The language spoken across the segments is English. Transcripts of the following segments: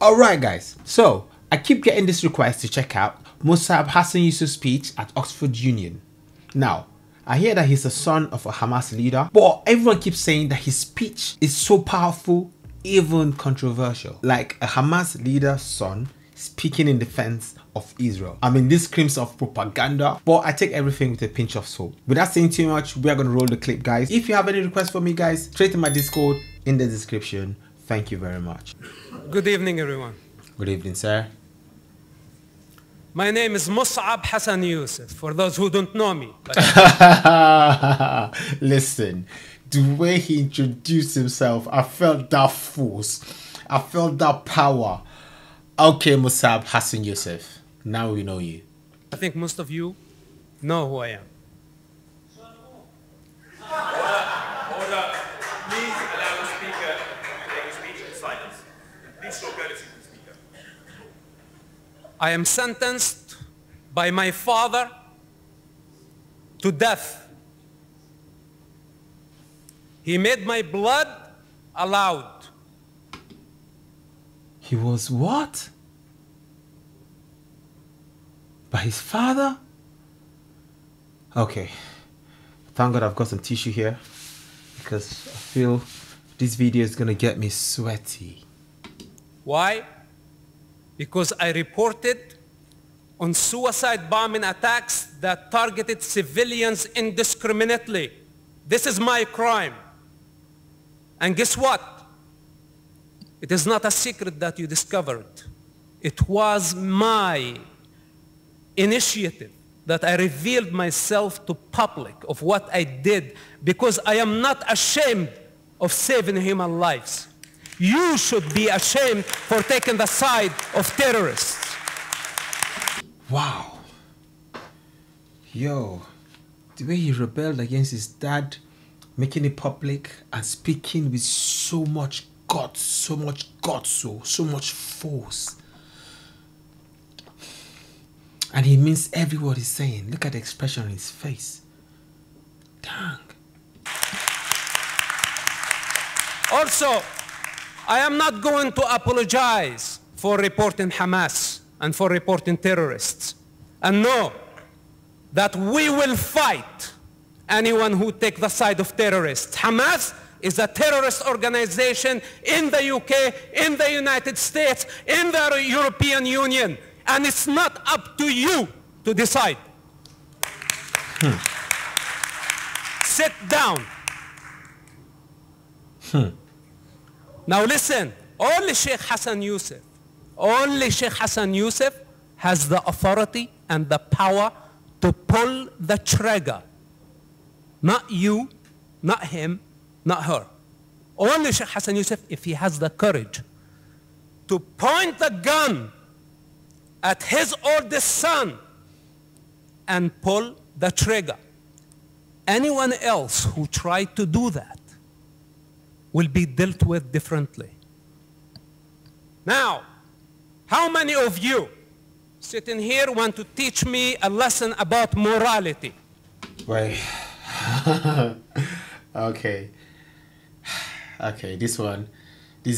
Alright guys, so I keep getting this request to check out Mosab Yousef's speech at Oxford Union. Now, I hear that he's the son of a Hamas leader, but everyone keeps saying that his speech is so powerful, even controversial. Like a Hamas leader's son speaking in defense of Israel. I mean, this screams of propaganda, but I take everything with a pinch of salt. Without saying too much, we are going to roll the clip, guys. If you have any requests for me, guys, straight to my Discord in the description. Thank you very much. Good evening, everyone. Good evening, sir. My name is Mosab Yousef, for those who don't know me. Listen, the way he introduced himself, I felt that force. I felt that power. Okay, Mosab Yousef, now we know you. I think most of you know who I am. Order. Please allow the speaker to make his speech in silence. Please show courtesy to the speaker. I am sentenced by my father to death. He made my blood allowed. He was what? By his father? Okay. Thank God I've got some tissue here, because I feel this video is gonna get me sweaty. Why? Because I reported on suicide bombing attacks that targeted civilians indiscriminately. This is my crime. And guess what? It is not a secret that you discovered. It was my initiative that I revealed myself to public of what I did, because I am not ashamed of saving human lives. You should be ashamed for taking the side of terrorists. Wow. Yo, the way he rebelled against his dad, making it public and speaking with so much guts, so much force. And he means every word he's saying. Look at the expression on his face. Dang. Also, I am not going to apologize for reporting Hamas and for reporting terrorists. And know that we will fight anyone who takes the side of terrorists. Hamas is a terrorist organization in the UK, in the United States, in the European Union. And it's not up to you to decide. Sit down. Now listen, only Sheikh Yousef has the authority and the power to pull the trigger. Not you, not him, not her. Only Sheikh Yousef, if he has the courage to point the gun at his oldest son and pull the trigger. Anyone else who tried to do that will be dealt with differently. Now, how many of you sitting here want to teach me a lesson about morality? Wait. Okay. Okay, this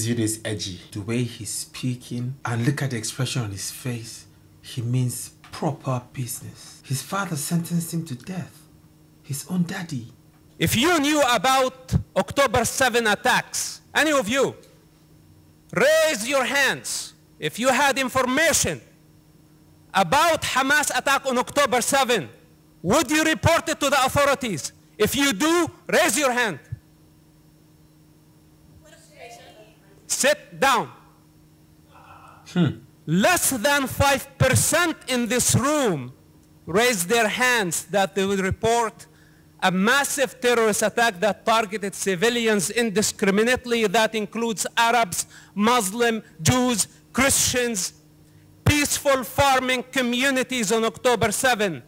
video is edgy. The way he's speaking, and look at the expression on his face. He means proper business. His father sentenced him to death. His own daddy. If you knew about October 7 attacks, any of you, raise your hands. If you had information about Hamas attack on October 7, would you report it to the authorities? If you do, raise your hand. Sit down. Less than 5% in this room raised their hands that they would report a massive terrorist attack that targeted civilians indiscriminately. That includes Arabs, Muslims, Jews, Christians, peaceful farming communities on October 7,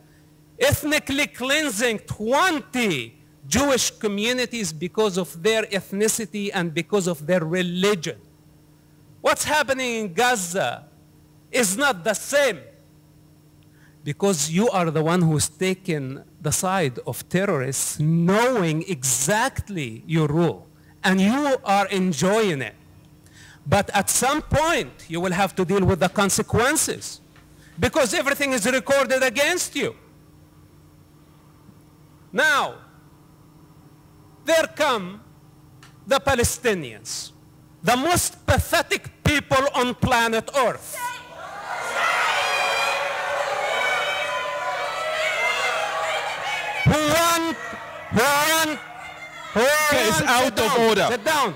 ethnically cleansing 20 Jewish communities because of their ethnicity and because of their religion. What's happening in Gaza is not the same, because you are the one who's taken the side of terrorists, knowing exactly your role, and you are enjoying it. But at some point, you will have to deal with the consequences because everything is recorded against you. Now, there come the Palestinians, the most pathetic people on planet Earth. Is out of order. Sit down.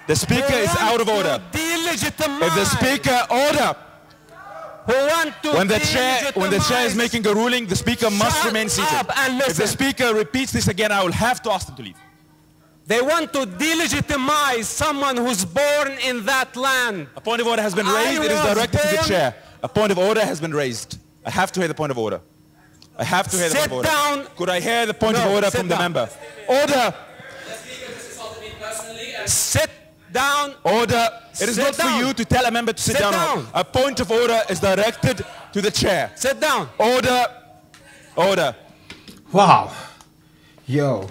The speaker is out of order. If the speaker order, when the chair is making a ruling, the speaker must remain seated. If the speaker repeats this again, I will have to ask them to leave. They want to delegitimize someone who's born in that land. A point of order has been raised. It is directed to the chair. A point of order has been raised. I have to hear the point of order. I have to hear the point of order. Sit down. Could I hear the point of order from the member? Order. Sit down. Order. It is not for you to tell a member to sit down. A point of order is directed to the chair. Sit down. Order. Order. Wow. Yo.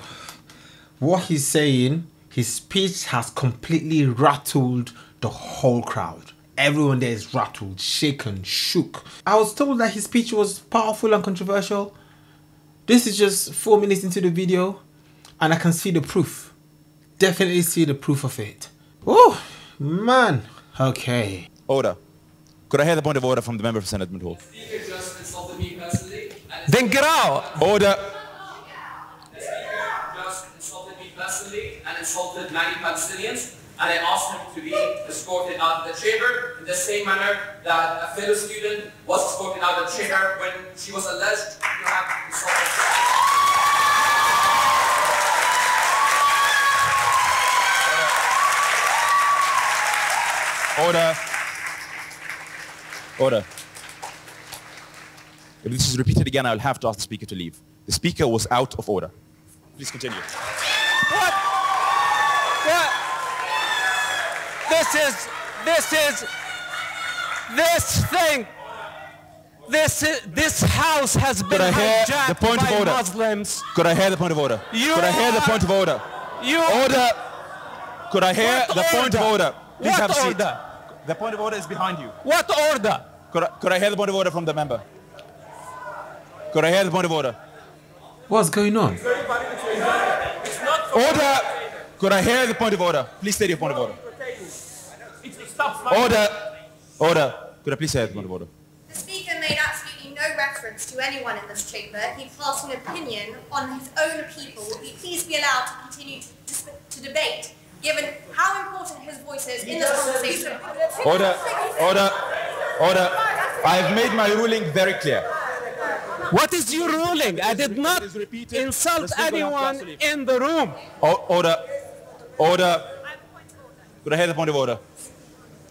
What he's saying, his speech has completely rattled the whole crowd. Everyone there is rattled, shaken, shook. I was told that his speech was powerful and controversial. This is just 4 minutes into the video and I can see the proof. Definitely see the proof of it. Oh, man. Okay. Order. Could I hear the point of order from the member for Senate Hall? The speaker just insulted me personally. Then get out. Order. The speaker just insulted me personally and insulted many Palestinians. And I asked him to be escorted out of the chamber in the same manner that a fellow student was escorted out of the chamber when she was alleged to have insulted. Order. Order. If this is repeated again, I will have to ask the speaker to leave. The speaker was out of order. Please continue. What? What? This house has been hijacked by Muslims. Could I hear the point of order? Could I hear the point of order? Order. Could I hear the point of order? Please have a seat. Order? The point of order is behind you. What order? Could I hear the point of order from the member? Could I hear the point of order? What's going on? Order. Could I hear the point of order? Please state your point of order. Order. Order. Could I please hear the point of order? The speaker made absolutely no reference to anyone in this chamber. He passed an opinion on his own people. Would he please be allowed to continue to debate, given how important his voice is in this conversation? Order. Order. Order. I have made my ruling very clear. What is your ruling? I did not insult anyone in the room. Order. Order. Could I hear the point of order?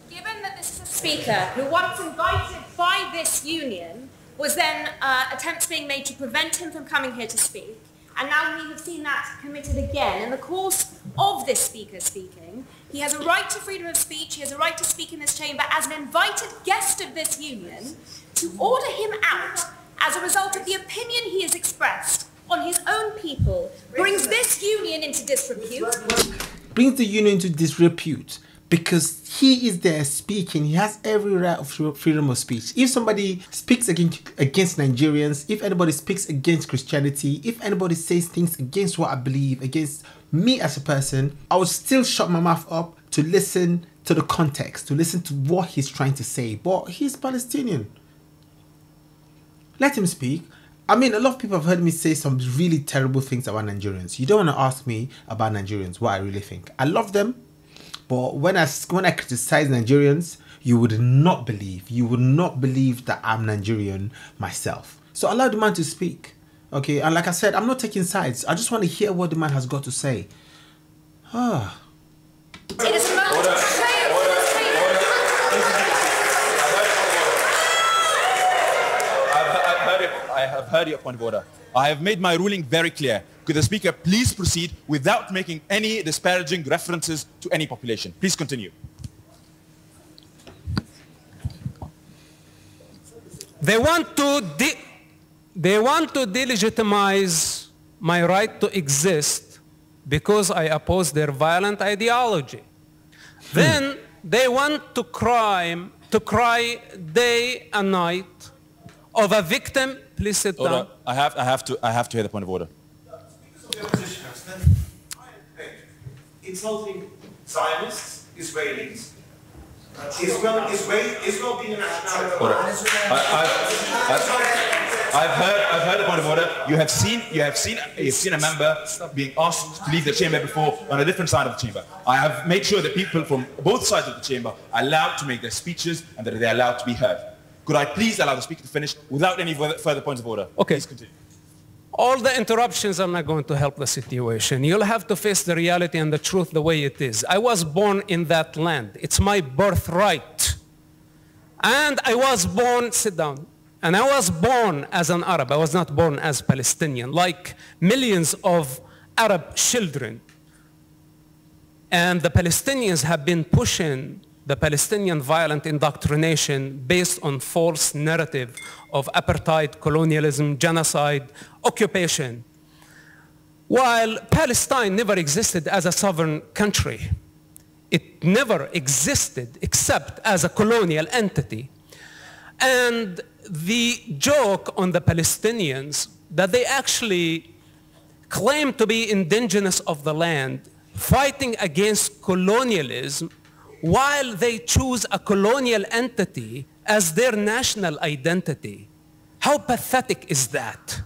Given that this is a speaker who once invited by this union, was then attempts being made to prevent him from coming here to speak, and now we have seen that committed again in the course of this speaker speaking. He has a right to freedom of speech, he has a right to speak in this chamber as an invited guest of this union. To order him out as a result of the opinion he has expressed on his own people brings this union into disrepute. Brings the union into disrepute because he is there speaking. He has every right of freedom of speech. If somebody speaks against Nigerians, if anybody speaks against Christianity, if anybody says things against what I believe, against me as a person, I would still shut my mouth up to listen to the context, to listen to what he's trying to say. But he's Palestinian. Let him speak. I mean, a lot of people have heard me say some really terrible things about Nigerians. You don't want to ask me about Nigerians, what I really think. I love them, but when I criticize Nigerians, you would not believe that I'm Nigerian myself. So allow the man to speak, okay? And like I said, I'm not taking sides. I just want to hear what the man has got to say. Ah. It is a moment to say I have heard your point of order. I have made my ruling very clear. Could the speaker please proceed without making any disparaging references to any population? Please continue. They want to delegitimize my right to exist because I oppose their violent ideology. Then They want to cry day and night of a victim. Please sit down. I have to hear the point of order. Insulting Zionists, Israelis, Israel being a nationality. I've heard the point of order. You have seen a member being asked to leave the chamber before on a different side of the chamber. I have made sure that people from both sides of the chamber are allowed to make their speeches and that they're allowed to be heard. Could I please allow the speaker to finish without any further points of order? Okay. Please continue. All the interruptions are not going to help the situation. You'll have to face the reality and the truth the way it is. I was born in that land. It's my birthright. And I was born, sit down, and I was born as an Arab. I was not born as Palestinian, like millions of Arab children. And the Palestinians have been pushing the Palestinian violent indoctrination based on false narrative of apartheid, colonialism, genocide, occupation. While Palestine never existed as a sovereign country, it never existed except as a colonial entity. And the joke on the Palestinians that they actually claim to be indigenous of the land, fighting against colonialism, while they choose a colonial entity as their national identity. How pathetic is that?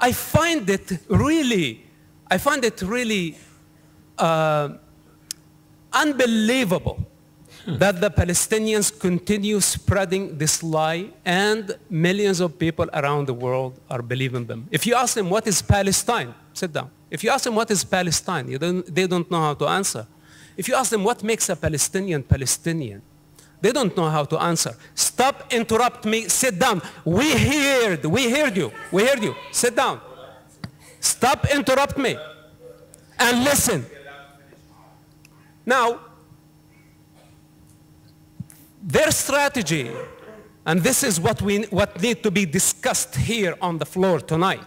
I find it really unbelievable that the Palestinians continue spreading this lie and millions of people around the world are believing them. If you ask them what is Palestine, sit down. If you ask them what is Palestine, they don't know how to answer. If you ask them what makes a Palestinian Palestinian, they don't know how to answer. Stop, interrupt me, sit down. We heard you. Sit down. Stop, interrupt me, and listen. Now, their strategy, and this is what need to be discussed here on the floor tonight,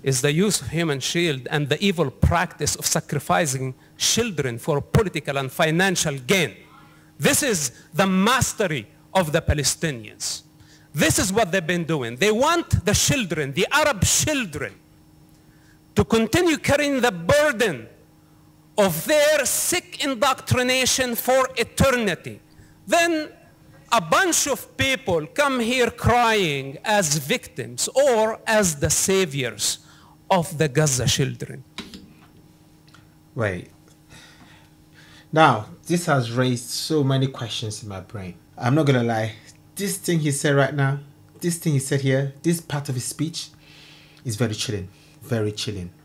is the use of human shield and the evil practice of sacrificing children for political and financial gain. This is the mastery of the Palestinians. This is what they've been doing. They want the children, the Arab children, to continue carrying the burden of their sick indoctrination for eternity. Then a bunch of people come here crying as victims or as the saviors of the Gaza children. Wait. Now, this has raised so many questions in my brain. I'm not gonna lie. This thing he said right now, this thing he said here, this part of his speech is very chilling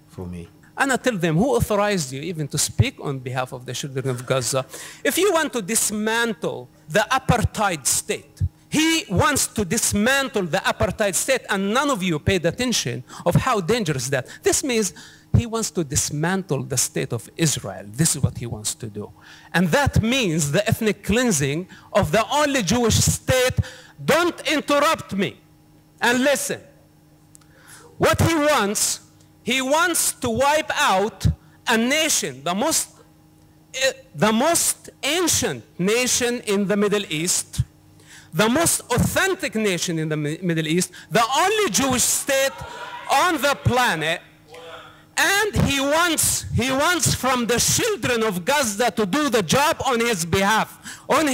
for me. And I tell them, who authorized you even to speak on behalf of the children of Gaza? If you want to dismantle the apartheid state, he wants to dismantle the apartheid state, and none of you paid attention of how dangerous that. This means he wants to dismantle the state of Israel. This is what he wants to do. And that means the ethnic cleansing of the only Jewish state. Don't interrupt me and listen. What he wants to wipe out a nation, the most ancient nation in the Middle East, the most authentic nation in the Middle East, the only Jewish state on the planet, and he wants from the children of Gaza to do the job on his behalf, on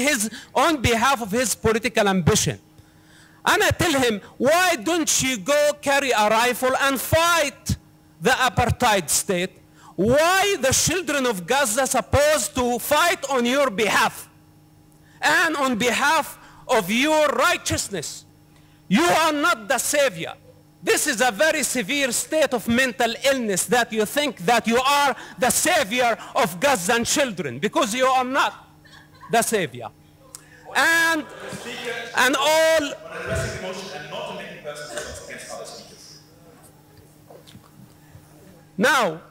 behalf of his political ambition. And I tell him, why don't you go carry a rifle and fight the apartheid state? Why the children of Gaza supposed to fight on your behalf and on behalf of your righteousness? You are not the savior. This is a very severe state of mental illness that you think that you are the savior of Gazan children, because you are not the savior. And all. Now,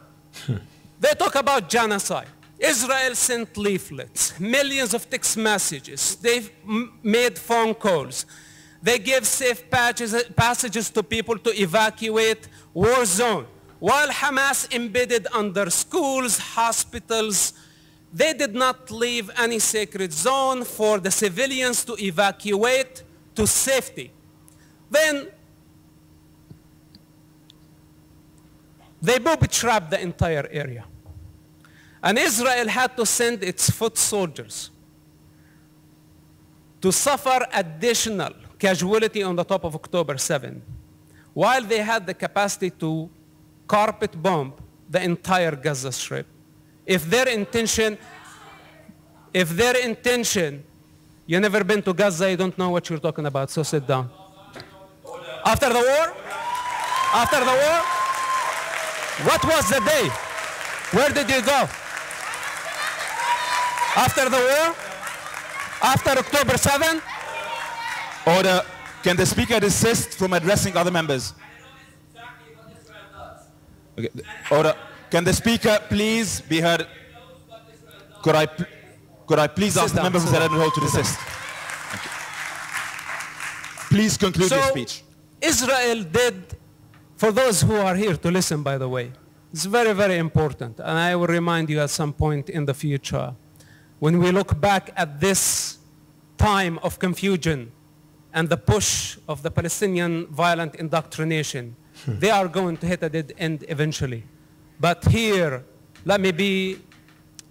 they talk about genocide. Israel sent leaflets, millions of text messages. They've made phone calls. They gave safe passages to people to evacuate war zone, while Hamas embedded under schools, hospitals, They did not leave any sacred zone for the civilians to evacuate to safety. Then they booby-trapped the entire area. And Israel had to send its foot soldiers to suffer additional casualty on the top of October 7, while they had the capacity to carpet bomb the entire Gaza Strip. If their intention, you never been to Gaza, you don't know what you're talking about, so sit down. After the war, what was the day? Where did you go? After the war, after October 7? Order. Can the speaker desist from addressing other members? Okay. Order. Can the speaker please be heard? Could I please ask the member who's allowed to desist? Please conclude your speech. Israel did, for those who are here to listen, by the way, it's very, very important. And I will remind you at some point in the future, when we look back at this time of confusion and the push of the Palestinian violent indoctrination, they are going to hit a dead end eventually. But here, let me be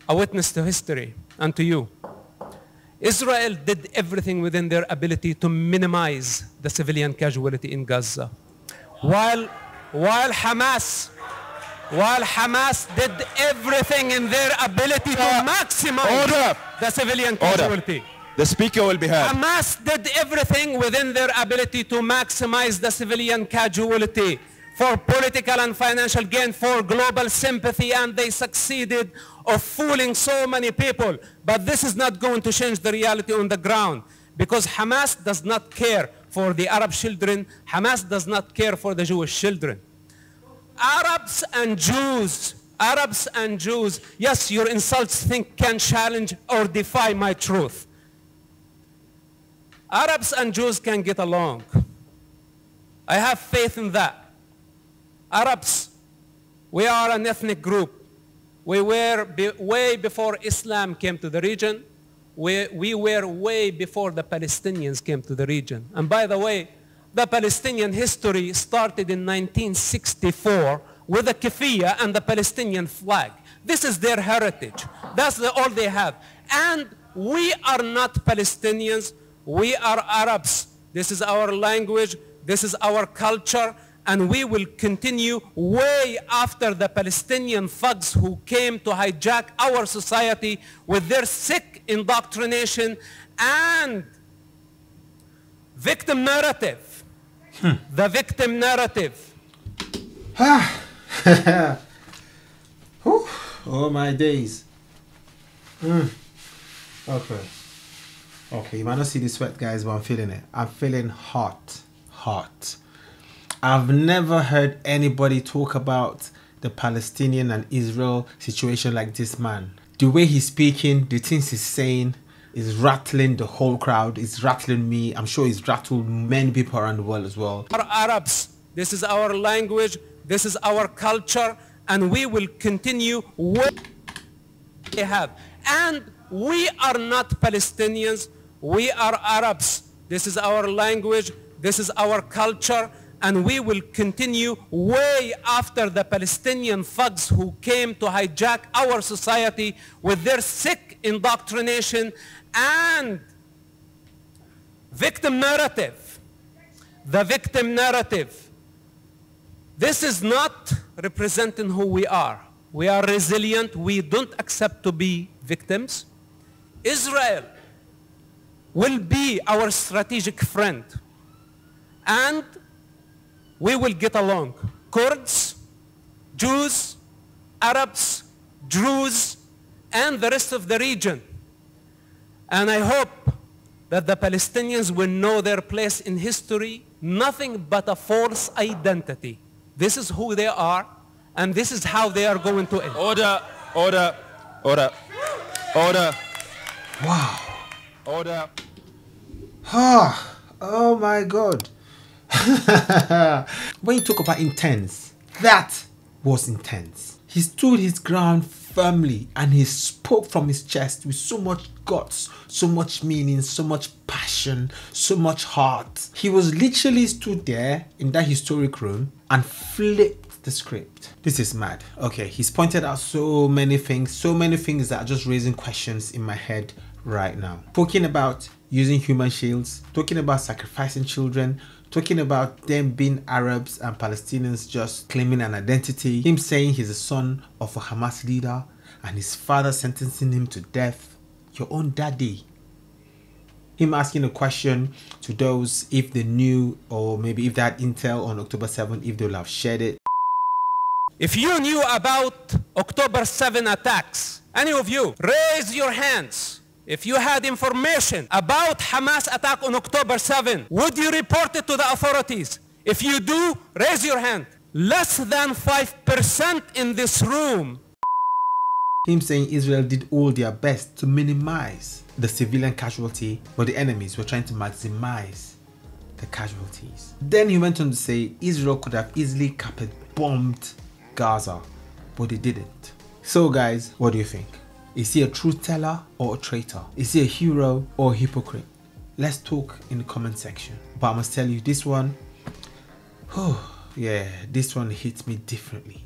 a witness to history and to you. Israel did everything within their ability to minimize the civilian casualty in Gaza. While Hamas did everything in their ability to maximize the civilian casualty. The speaker will be heard. Hamas did everything within their ability to maximize the civilian casualty for political and financial gain, for global sympathy, and they succeeded of fooling so many people. But this is not going to change the reality on the ground, because Hamas does not care for the Arab children. Hamas does not care for the Jewish children. Arabs and Jews, yes, your insults can challenge or defy my truth. Arabs and Jews can get along. I have faith in that. Arabs, we are an ethnic group. We were way before Islam came to the region. We were way before the Palestinians came to the region. And by the way, the Palestinian history started in 1964 with the keffiyeh and the Palestinian flag. This is their heritage. That's all they have. And we are not Palestinians. We are Arabs. This is our language. This is our culture. And we will continue way after the Palestinian thugs who came to hijack our society with their sick indoctrination and victim narrative. The victim narrative. Oh my days. Okay, you might not see the sweat, guys, but I'm feeling it. I'm feeling hot. I've never heard anybody talk about the Palestinian and Israel situation like this man. The way he's speaking, the things he's saying is rattling the whole crowd. It's rattling me. I'm sure it's rattled many people around the world as well. Our Arabs, this is our language, this is our culture, and we will continue what they have. And we are not Palestinians, we are Arabs. This is our language, this is our culture, and we will continue way after the Palestinian thugs who came to hijack our society with their sick indoctrination and victim narrative. The victim narrative. This is not representing who we are. We are resilient. We don't accept to be victims. Israel will be our strategic friend. And we will get along. Kurds, Jews, Arabs, Druze, and the rest of the region. And I hope that the Palestinians will know their place in history, nothing but a false identity. This is who they are, and this is how they are going to end. Order. Wow. Order. Oh my God. When you talk about intense, that was intense. He stood his ground firmly and he spoke from his chest with so much guts, so much meaning, so much passion, so much heart. He was literally stood there in that historic room and flipped the script. This is mad. Okay, he's pointed out so many things that are just raising questions in my head right now. Talking about using human shields, talking about sacrificing children, talking about them being Arabs and Palestinians just claiming an identity, him saying he's a son of a Hamas leader and his father sentencing him to death. Your own daddy. Him asking a question to those if they knew, or maybe if they had intel on October 7th, if they would have shared it. If you knew about October 7 attacks, any of you, raise your hands. If you had information about Hamas attack on October 7, would you report it to the authorities? If you do, raise your hand. Less than 5% in this room. Him saying Israel did all their best to minimize the civilian casualty, but the enemies were trying to maximize the casualties. Then he went on to say Israel could have easily carpet bombed Gaza, but they didn't. So guys, what do you think? Is he a truth teller or a traitor? Is he a hero or a hypocrite? Let's talk in the comment section. But I must tell you, this one, oh yeah, this one hits me differently.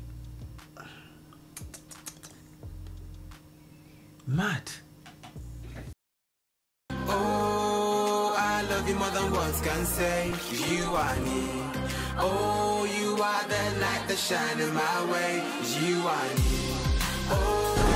Mad. Oh, I love you more than words can say. You are me. Oh, you are the light that shines in my way. You are me. Oh.